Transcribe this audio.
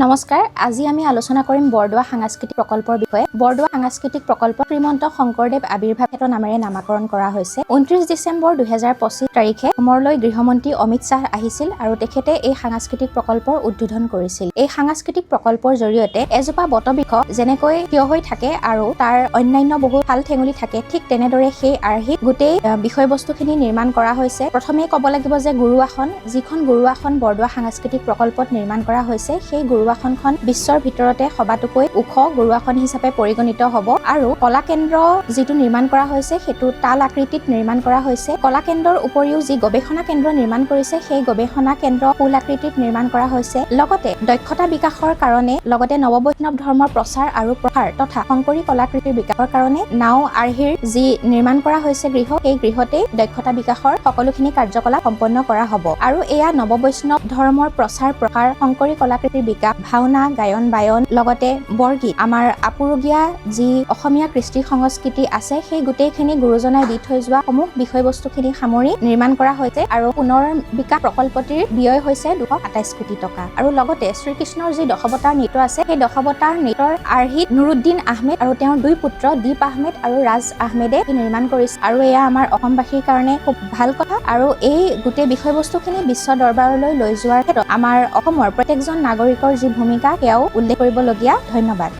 নমস্কাৰ, আজি আমি আলোচনা কৰিম বৰদোৱা সাংস্কৃতিক প্ৰকল্পৰ বিষয়ে। বৰদোৱা সাংস্কৃতিক প্ৰকল্প শ্ৰীমন্ত শংকৰদেৱ আৱিৰ্ভাৱ ক্ষেত্ৰ নামেৰে নামাকৰণ কৰা হৈছে। 29 ডিচেম্বৰ 2025 তাৰিখে অসমলৈ গৃহমন্ত্ৰী অমিত শ্বাহ আহিছিল আৰু তেখেতে এই সাংস্কৃতিক প্ৰকল্পৰ উদ্বোধন কৰিছিল। এই সাংস্কৃতিক প্ৰকল্পৰ জৰিয়তে এজোপা বটবৃক্ষ যেনেকৈ থিয় হৈ থাকে আৰু তাৰ অন্যান্য বহু ঠাল ঠেঙুলি থাকে, ঠিক তেনেদৰে সেই আৰ্হিত গোটেই বিষয়বস্তুখিনি নিৰ্মাণ কৰা হৈছে। প্ৰথমেই ক'ব লাগিব যে গুৰু আসন, যিখন গুৰু আসন বৰদোৱা সাংস্কৃতিক প্ৰকল্পত নিৰ্মাণ কৰা হৈছে, সেই গুৰু আসনখন বিশ্বৰ ভিতৰতে সবাতোকৈ ওখ গুৰু আসন হিচাপে পৰিগণিত হ'ব আৰু কলা কেন্দ্ৰ যিটো নিৰ্মাণ কৰা হৈছে সেইটো তাল আকৃতিত নিৰ্মাণ কৰা হৈছে। কলা কেন্দ্ৰৰ উপৰিও যি গৱেষণা কেন্দ্ৰ নিৰ্মাণ কৰিছে সেই গৱেষণা কেন্দ্ৰ ফুল আকৃতিত নিৰ্মাণ কৰা হৈছে। লগতে দক্ষতা বিকাশৰ কাৰণে লগতে নৱবৈষ্ণৱ ধৰ্মৰ প্ৰচাৰ আৰু প্ৰসাৰ তথা শংকৰী কলাকৃতিৰ বিকাশৰ কাৰণে নাও আৰ্হিৰ যি নিৰ্মাণ কৰা হৈছে গৃহ, সেই গৃহতেই দক্ষতা বিকাশৰ সকলোখিনি কাৰ্যকলাপ সম্পন্ন কৰা হ'ব। আৰু এয়া নৱবৈষ্ণৱ ধৰ্মৰ প্ৰচাৰ প্ৰসাৰ, শংকৰী কলাকৃতিৰ বিকাশ, ভাওনা, গায়ন বায়ন, লগতে বৰগীত, আমাৰ আপুৰুগীয়া যি অসমীয়া কৃষ্টি সংস্কৃতি আছে সেই গোটেইখিনি গুৰুজনাই দি থৈ যোৱা সমূহ বিষয়বস্তুখিনি সামৰি নিৰ্মাণ কৰা হৈছে আৰু পুনৰ বিকাশ প্ৰকল্পটিৰ ব্যয় হৈছে 228 কোটি টকা। আৰু লগতে শ্ৰীকৃষ্ণৰ যি দশৱতাৰ নৃত্য আছে সেই দশৱতাৰ নৃত্যৰ আৰ্হিত নুৰুদ্দিন আহমেদ আৰু তেওঁৰ দুই পুত্ৰ দীপ আহমেদ আৰু ৰাজ আহমেদে নিৰ্মাণ কৰিছে আৰু এয়া আমাৰ অসমবাসীৰ কাৰণে খুব ভাল কথা। আৰু এই গোটেই বিষয়বস্তুখিনি বিশ্ব দৰবাৰলৈ লৈ যোৱাৰ ক্ষেত্ৰত আমাৰ অসমৰ প্ৰত্যেকজন নাগৰিকৰ যি ভূমিকা সেয়াও উল্লেখ কৰিবলগীয়া। ধন্যবাদ।